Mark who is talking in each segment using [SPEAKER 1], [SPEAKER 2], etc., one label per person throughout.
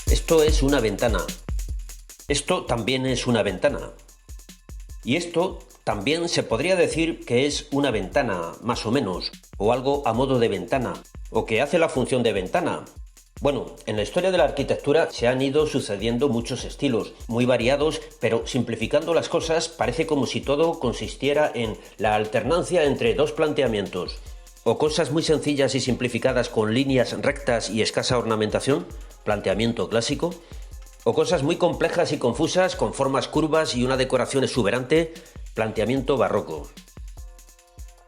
[SPEAKER 1] Esto es una ventana. Esto también es una ventana. Y esto también se podría decir que es una ventana, más o menos, o algo a modo de ventana, o que hace la función de ventana. Bueno, en la historia de la arquitectura se han ido sucediendo muchos estilos, muy variados, pero simplificando las cosas parece como si todo consistiera en la alternancia entre dos planteamientos, o cosas muy sencillas y simplificadas con líneas rectas y escasa ornamentación, planteamiento clásico, o cosas muy complejas y confusas con formas curvas y una decoración exuberante, planteamiento barroco.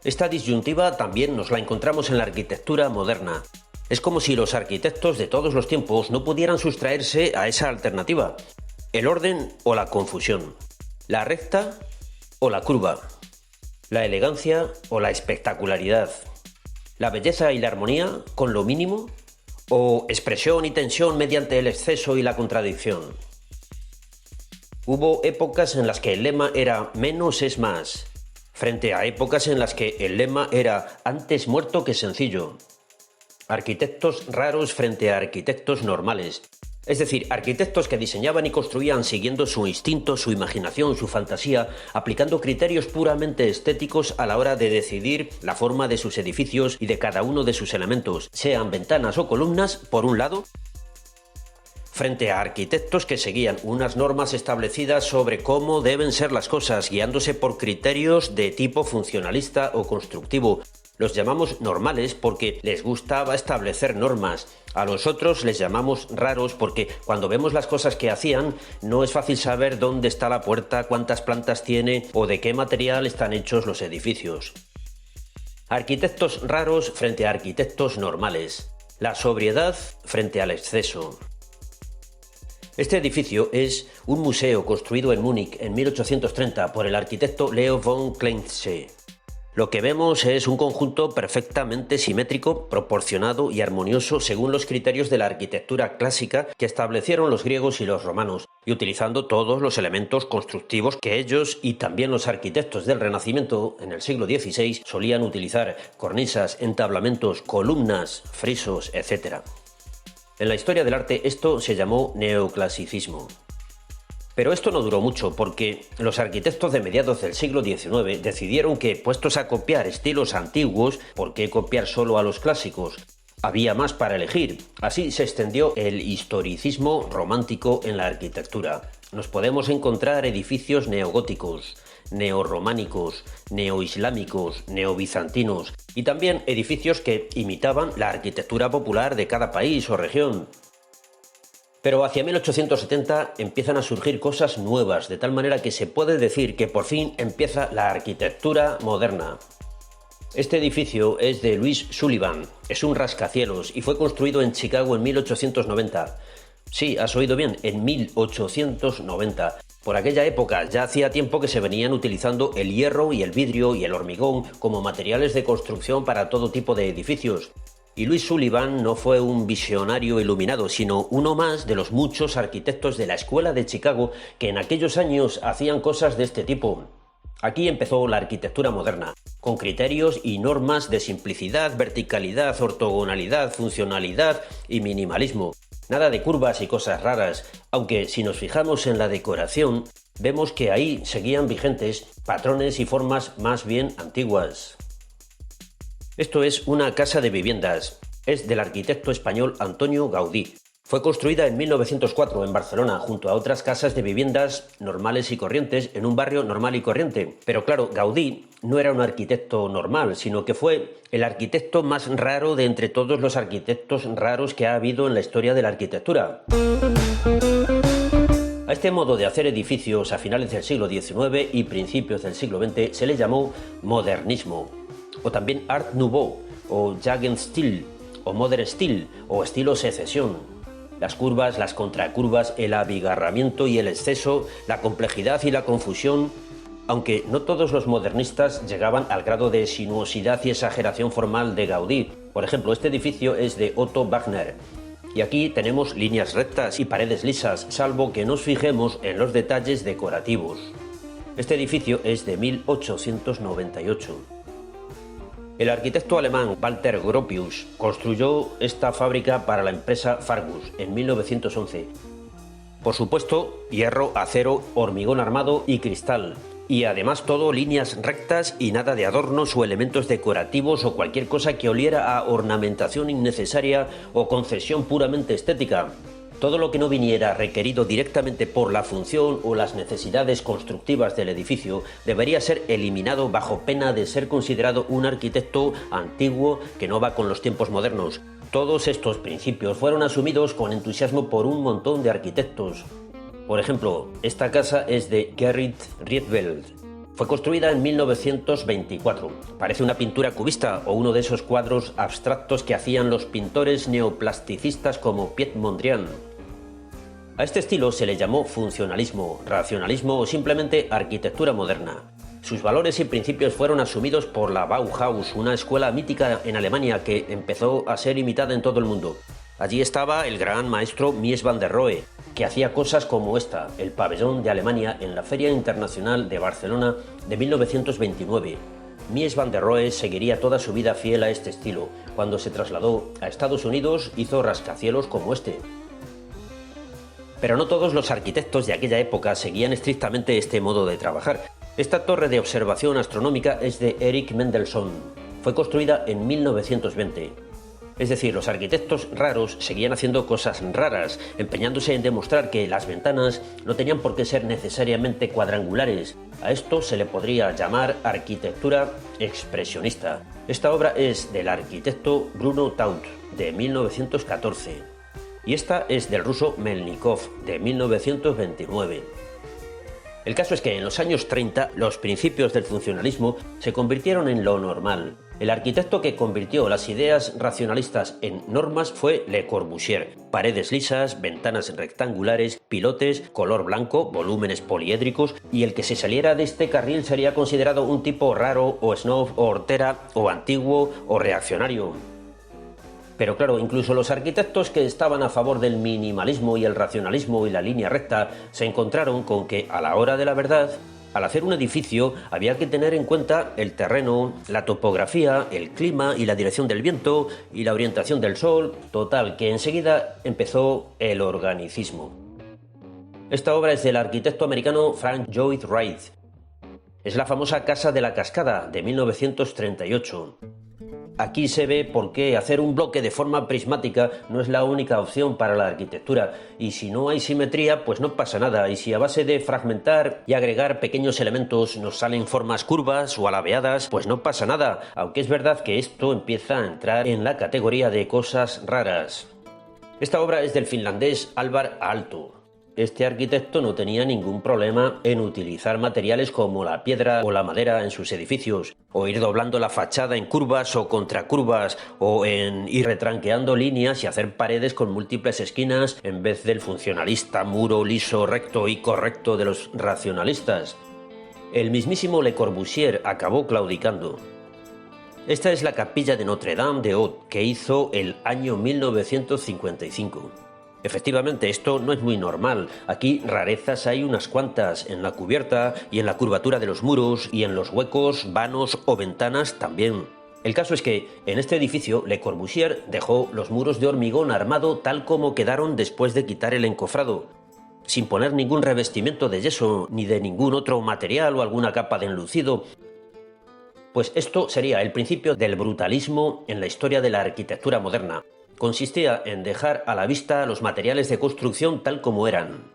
[SPEAKER 1] Esta disyuntiva también nos la encontramos en la arquitectura moderna. Es como si los arquitectos de todos los tiempos no pudieran sustraerse a esa alternativa, el orden o la confusión, la recta o la curva, la elegancia o la espectacularidad, la belleza y la armonía con lo mínimo, o expresión y tensión mediante el exceso y la contradicción. Hubo épocas en las que el lema era menos es más, frente a épocas en las que el lema era antes muerto que sencillo. Arquitectos raros frente a arquitectos normales. Es decir, arquitectos que diseñaban y construían siguiendo su instinto, su imaginación, su fantasía, aplicando criterios puramente estéticos a la hora de decidir la forma de sus edificios y de cada uno de sus elementos, sean ventanas o columnas, por un lado, frente a arquitectos que seguían unas normas establecidas sobre cómo deben ser las cosas, guiándose por criterios de tipo funcionalista o constructivo. Los llamamos normales porque les gustaba establecer normas. A los otros les llamamos raros porque cuando vemos las cosas que hacían no es fácil saber dónde está la puerta, cuántas plantas tiene o de qué material están hechos los edificios. Arquitectos raros frente a arquitectos normales. La sobriedad frente al exceso. Este edificio es un museo construido en Múnich en 1830 por el arquitecto Leo von Klenze. Lo que vemos es un conjunto perfectamente simétrico, proporcionado y armonioso según los criterios de la arquitectura clásica que establecieron los griegos y los romanos, y utilizando todos los elementos constructivos que ellos y también los arquitectos del Renacimiento en el siglo XVI solían utilizar: cornisas, entablamentos, columnas, frisos, etc. En la historia del arte esto se llamó neoclasicismo. Pero esto no duró mucho porque los arquitectos de mediados del siglo XIX decidieron que, puestos a copiar estilos antiguos, ¿por qué copiar solo a los clásicos? Había más para elegir. Así se extendió el historicismo romántico en la arquitectura. Nos podemos encontrar edificios neogóticos, neorrománicos, neoislámicos, neobizantinos y también edificios que imitaban la arquitectura popular de cada país o región. Pero hacia 1870 empiezan a surgir cosas nuevas, de tal manera que se puede decir que por fin empieza la arquitectura moderna. Este edificio es de Louis Sullivan, es un rascacielos y fue construido en Chicago en 1890. Sí, has oído bien, en 1890. Por aquella época ya hacía tiempo que se venían utilizando el hierro y el vidrio y el hormigón como materiales de construcción para todo tipo de edificios. Y Louis Sullivan no fue un visionario iluminado, sino uno más de los muchos arquitectos de la Escuela de Chicago que en aquellos años hacían cosas de este tipo. Aquí empezó la arquitectura moderna, con criterios y normas de simplicidad, verticalidad, ortogonalidad, funcionalidad y minimalismo. Nada de curvas y cosas raras, aunque si nos fijamos en la decoración, vemos que ahí seguían vigentes patrones y formas más bien antiguas. Esto es una casa de viviendas. Es del arquitecto español Antonio Gaudí. Fue construida en 1904 en Barcelona junto a otras casas de viviendas normales y corrientes en un barrio normal y corriente. Pero claro, Gaudí no era un arquitecto normal, sino que fue el arquitecto más raro de entre todos los arquitectos raros que ha habido en la historia de la arquitectura. A este modo de hacer edificios a finales del siglo XIX y principios del siglo XX se le llamó modernismo, o también Art Nouveau, o Jugendstil, o Modern Stil, o estilo secesión. Las curvas, las contracurvas, el abigarramiento y el exceso, la complejidad y la confusión, aunque no todos los modernistas llegaban al grado de sinuosidad y exageración formal de Gaudí. Por ejemplo, este edificio es de Otto Wagner, y aquí tenemos líneas rectas y paredes lisas, salvo que nos fijemos en los detalles decorativos. Este edificio es de 1898. El arquitecto alemán Walter Gropius construyó esta fábrica para la empresa Fargus en 1911. Por supuesto, hierro, acero, hormigón armado y cristal. Y además todo líneas rectas y nada de adornos o elementos decorativos o cualquier cosa que oliera a ornamentación innecesaria o concesión puramente estética. Todo lo que no viniera requerido directamente por la función o las necesidades constructivas del edificio debería ser eliminado bajo pena de ser considerado un arquitecto antiguo que no va con los tiempos modernos. Todos estos principios fueron asumidos con entusiasmo por un montón de arquitectos. Por ejemplo, esta casa es de Gerrit Rietveld. Fue construida en 1924. Parece una pintura cubista o uno de esos cuadros abstractos que hacían los pintores neoplasticistas como Piet Mondrian. A este estilo se le llamó funcionalismo, racionalismo o simplemente arquitectura moderna. Sus valores y principios fueron asumidos por la Bauhaus, una escuela mítica en Alemania que empezó a ser imitada en todo el mundo. Allí estaba el gran maestro Mies van der Rohe, que hacía cosas como esta, el pabellón de Alemania en la Feria Internacional de Barcelona de 1929. Mies van der Rohe seguiría toda su vida fiel a este estilo. Cuando se trasladó a Estados Unidos hizo rascacielos como este. Pero no todos los arquitectos de aquella época seguían estrictamente este modo de trabajar. Esta torre de observación astronómica es de Erich Mendelsohn. Fue construida en 1920. Es decir, los arquitectos raros seguían haciendo cosas raras, empeñándose en demostrar que las ventanas no tenían por qué ser necesariamente cuadrangulares. A esto se le podría llamar arquitectura expresionista. Esta obra es del arquitecto Bruno Taut, de 1914. Y esta es del ruso Melnikov, de 1929. El caso es que en los años 30 los principios del funcionalismo se convirtieron en lo normal. El arquitecto que convirtió las ideas racionalistas en normas fue Le Corbusier. Paredes lisas, ventanas rectangulares, pilotes, color blanco, volúmenes poliédricos, y el que se saliera de este carril sería considerado un tipo raro o snob o hortera o antiguo o reaccionario. Pero claro, incluso los arquitectos que estaban a favor del minimalismo y el racionalismo y la línea recta se encontraron con que a la hora de la verdad, al hacer un edificio había que tener en cuenta el terreno, la topografía, el clima y la dirección del viento y la orientación del sol. Total, que enseguida empezó el organicismo. Esta obra es del arquitecto americano Frank Lloyd Wright. Es la famosa Casa de la Cascada de 1938. Aquí se ve por qué hacer un bloque de forma prismática no es la única opción para la arquitectura, y si no hay simetría pues no pasa nada, y si a base de fragmentar y agregar pequeños elementos nos salen formas curvas o alabeadas, pues no pasa nada, aunque es verdad que esto empieza a entrar en la categoría de cosas raras. Esta obra es del finlandés Alvar Aalto. Este arquitecto no tenía ningún problema en utilizar materiales como la piedra o la madera en sus edificios, o ir doblando la fachada en curvas o contracurvas, o en ir retranqueando líneas y hacer paredes con múltiples esquinas en vez del funcionalista muro liso, recto y correcto de los racionalistas. El mismísimo Le Corbusier acabó claudicando. Esta es la capilla de Notre Dame de Haut, que hizo el año 1955. Efectivamente, esto no es muy normal. Aquí rarezas hay unas cuantas, en la cubierta y en la curvatura de los muros y en los huecos, vanos o ventanas también. El caso es que en este edificio Le Corbusier dejó los muros de hormigón armado tal como quedaron después de quitar el encofrado, sin poner ningún revestimiento de yeso ni de ningún otro material o alguna capa de enlucido. Pues esto sería el principio del brutalismo en la historia de la arquitectura moderna. Consistía en dejar a la vista los materiales de construcción tal como eran.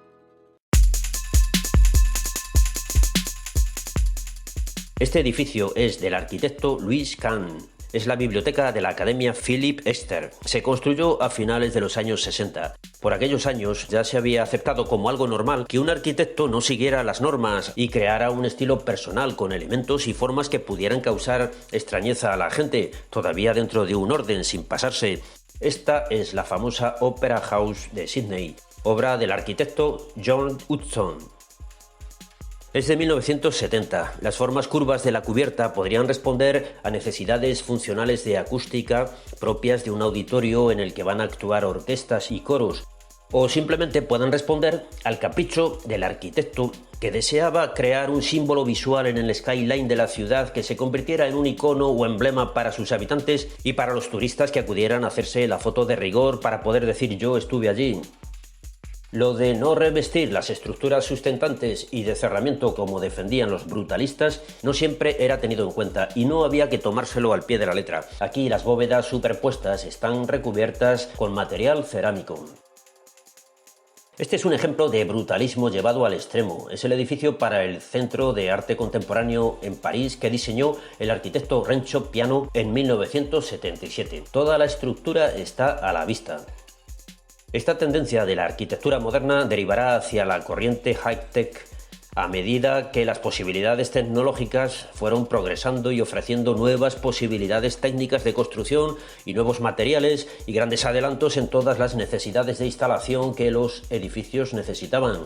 [SPEAKER 1] Este edificio es del arquitecto Louis Kahn. Es la biblioteca de la Academia Philipp Exter. Se construyó a finales de los años 60. Por aquellos años ya se había aceptado como algo normal que un arquitecto no siguiera las normas y creara un estilo personal con elementos y formas que pudieran causar extrañeza a la gente, todavía dentro de un orden, sin pasarse. Esta es la famosa Opera House de Sydney, obra del arquitecto John Hudson. Es de 1970. Las formas curvas de la cubierta podrían responder a necesidades funcionales de acústica propias de un auditorio en el que van a actuar orquestas y coros. o simplemente pueden responder al capricho del arquitecto que deseaba crear un símbolo visual en el skyline de la ciudad que se convirtiera en un icono o emblema para sus habitantes y para los turistas que acudieran a hacerse la foto de rigor para poder decir yo estuve allí. Lo de no revestir las estructuras sustentantes y de cerramiento como defendían los brutalistas no siempre era tenido en cuenta y no había que tomárselo al pie de la letra. Aquí las bóvedas superpuestas están recubiertas con material cerámico. Este es un ejemplo de brutalismo llevado al extremo. Es el edificio para el Centro de Arte Contemporáneo en París que diseñó el arquitecto Renzo Piano en 1977. Toda la estructura está a la vista. Esta tendencia de la arquitectura moderna derivará hacia la corriente high-tech a medida que las posibilidades tecnológicas fueron progresando y ofreciendo nuevas posibilidades técnicas de construcción y nuevos materiales y grandes adelantos en todas las necesidades de instalación que los edificios necesitaban.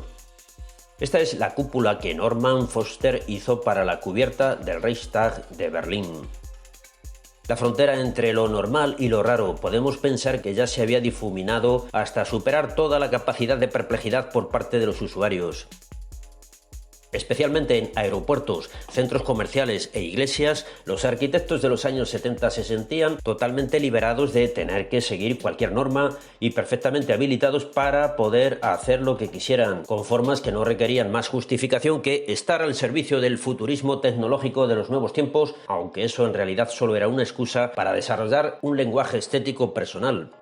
[SPEAKER 1] Esta es la cúpula que Norman Foster hizo para la cubierta del Reichstag de Berlín. La frontera entre lo normal y lo raro podemos pensar que ya se había difuminado hasta superar toda la capacidad de perplejidad por parte de los usuarios. Especialmente en aeropuertos, centros comerciales e iglesias, los arquitectos de los años 70 se sentían totalmente liberados de tener que seguir cualquier norma y perfectamente habilitados para poder hacer lo que quisieran, con formas que no requerían más justificación que estar al servicio del futurismo tecnológico de los nuevos tiempos, aunque eso en realidad solo era una excusa para desarrollar un lenguaje estético personal.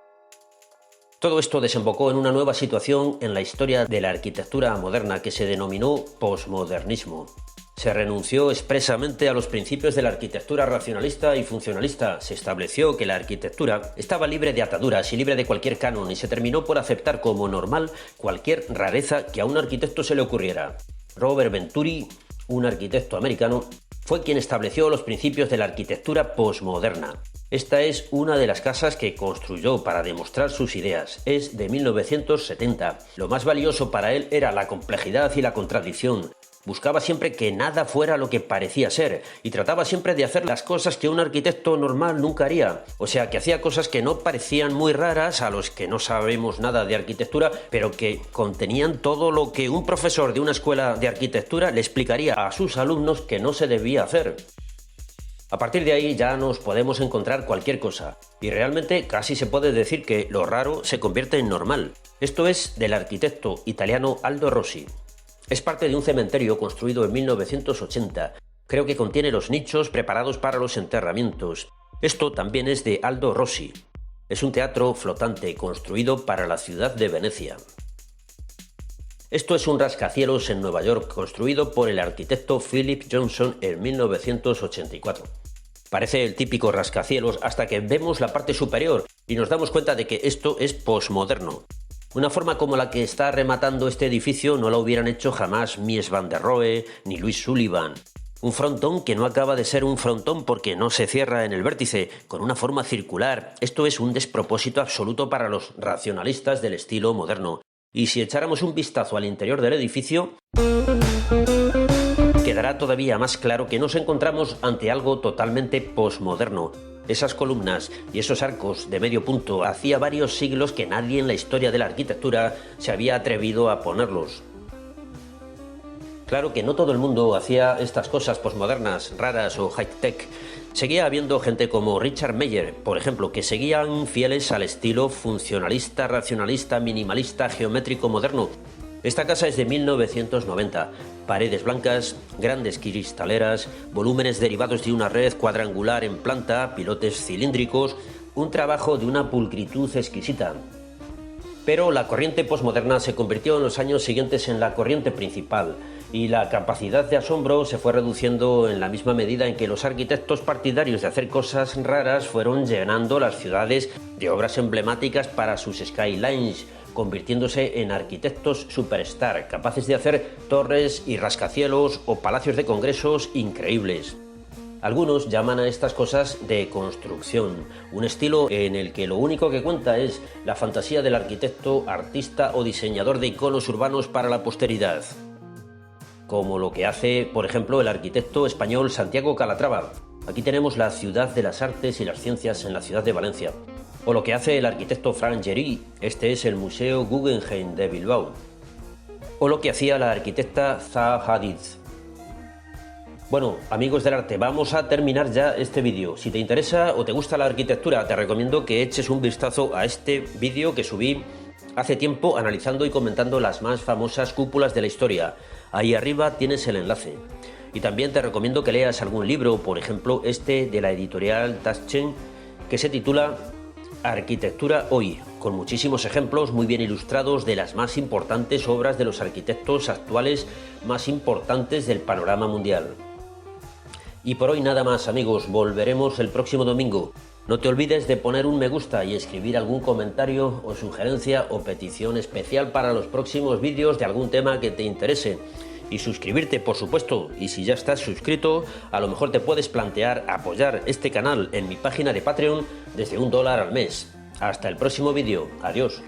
[SPEAKER 1] Todo esto desembocó en una nueva situación en la historia de la arquitectura moderna que se denominó posmodernismo. Se renunció expresamente a los principios de la arquitectura racionalista y funcionalista. Se estableció que la arquitectura estaba libre de ataduras y libre de cualquier canon y se terminó por aceptar como normal cualquier rareza que a un arquitecto se le ocurriera. Robert Venturi, un arquitecto americano, fue quien estableció los principios de la arquitectura posmoderna. Esta es una de las casas que construyó para demostrar sus ideas. Es de 1970. Lo más valioso para él era la complejidad y la contradicción. Buscaba siempre que nada fuera lo que parecía ser y trataba siempre de hacer las cosas que un arquitecto normal nunca haría. O sea, que hacía cosas que no parecían muy raras a los que no sabemos nada de arquitectura, pero que contenían todo lo que un profesor de una escuela de arquitectura le explicaría a sus alumnos que no se debía hacer. A partir de ahí ya nos podemos encontrar cualquier cosa, y realmente casi se puede decir que lo raro se convierte en normal. Esto es del arquitecto italiano Aldo Rossi. Es parte de un cementerio construido en 1980. Creo que contiene los nichos preparados para los enterramientos. Esto también es de Aldo Rossi. Es un teatro flotante construido para la ciudad de Venecia. Esto es un rascacielos en Nueva York construido por el arquitecto Philip Johnson en 1984. Parece el típico rascacielos hasta que vemos la parte superior y nos damos cuenta de que esto es posmoderno. Una forma como la que está rematando este edificio no la hubieran hecho jamás Mies van der Rohe ni Louis Sullivan. Un frontón que no acaba de ser un frontón porque no se cierra en el vértice, con una forma circular. Esto es un despropósito absoluto para los racionalistas del estilo moderno. Y si echáramos un vistazo al interior del edificio, quedará todavía más claro que nos encontramos ante algo totalmente posmoderno. Esas columnas y esos arcos de medio punto hacía varios siglos que nadie en la historia de la arquitectura se había atrevido a ponerlos. Claro que no todo el mundo hacía estas cosas posmodernas, raras o high-tech. Seguía habiendo gente como Richard Meyer, por ejemplo, que seguían fieles al estilo funcionalista, racionalista, minimalista, geométrico moderno. Esta casa es de 1990. Paredes blancas, grandes cristaleras, volúmenes derivados de una red cuadrangular en planta, pilotes cilíndricos, un trabajo de una pulcritud exquisita. Pero la corriente posmoderna se convirtió en los años siguientes en la corriente principal y la capacidad de asombro se fue reduciendo en la misma medida en que los arquitectos partidarios de hacer cosas raras fueron llenando las ciudades de obras emblemáticas para sus skylines, convirtiéndose en arquitectos superstar, capaces de hacer torres y rascacielos o palacios de congresos increíbles. Algunos llaman a estas cosas de construcción, un estilo en el que lo único que cuenta es la fantasía del arquitecto, artista o diseñador de iconos urbanos para la posteridad. Como lo que hace, por ejemplo, el arquitecto español Santiago Calatrava. Aquí tenemos la ciudad de las artes y las ciencias en la ciudad de Valencia. O lo que hace el arquitecto Frank Gehry, este es el Museo Guggenheim de Bilbao. O lo que hacía la arquitecta Zaha Hadid. Bueno, amigos del arte, vamos a terminar ya este vídeo. Si te interesa o te gusta la arquitectura, te recomiendo que eches un vistazo a este vídeo que subí hace tiempo analizando y comentando las más famosas cúpulas de la historia. Ahí arriba tienes el enlace. Y también te recomiendo que leas algún libro, por ejemplo este de la editorial Taschen, que se titula Arquitectura Hoy, con muchísimos ejemplos muy bien ilustrados de las más importantes obras de los arquitectos actuales más importantes del panorama mundial. Y por hoy nada más, amigos, volveremos el próximo domingo. No te olvides de poner un me gusta y escribir algún comentario o sugerencia o petición especial para los próximos vídeos de algún tema que te interese. Y suscribirte, por supuesto, y si ya estás suscrito, a lo mejor te puedes plantear apoyar este canal en mi página de Patreon desde $1 al mes. Hasta el próximo vídeo. Adiós.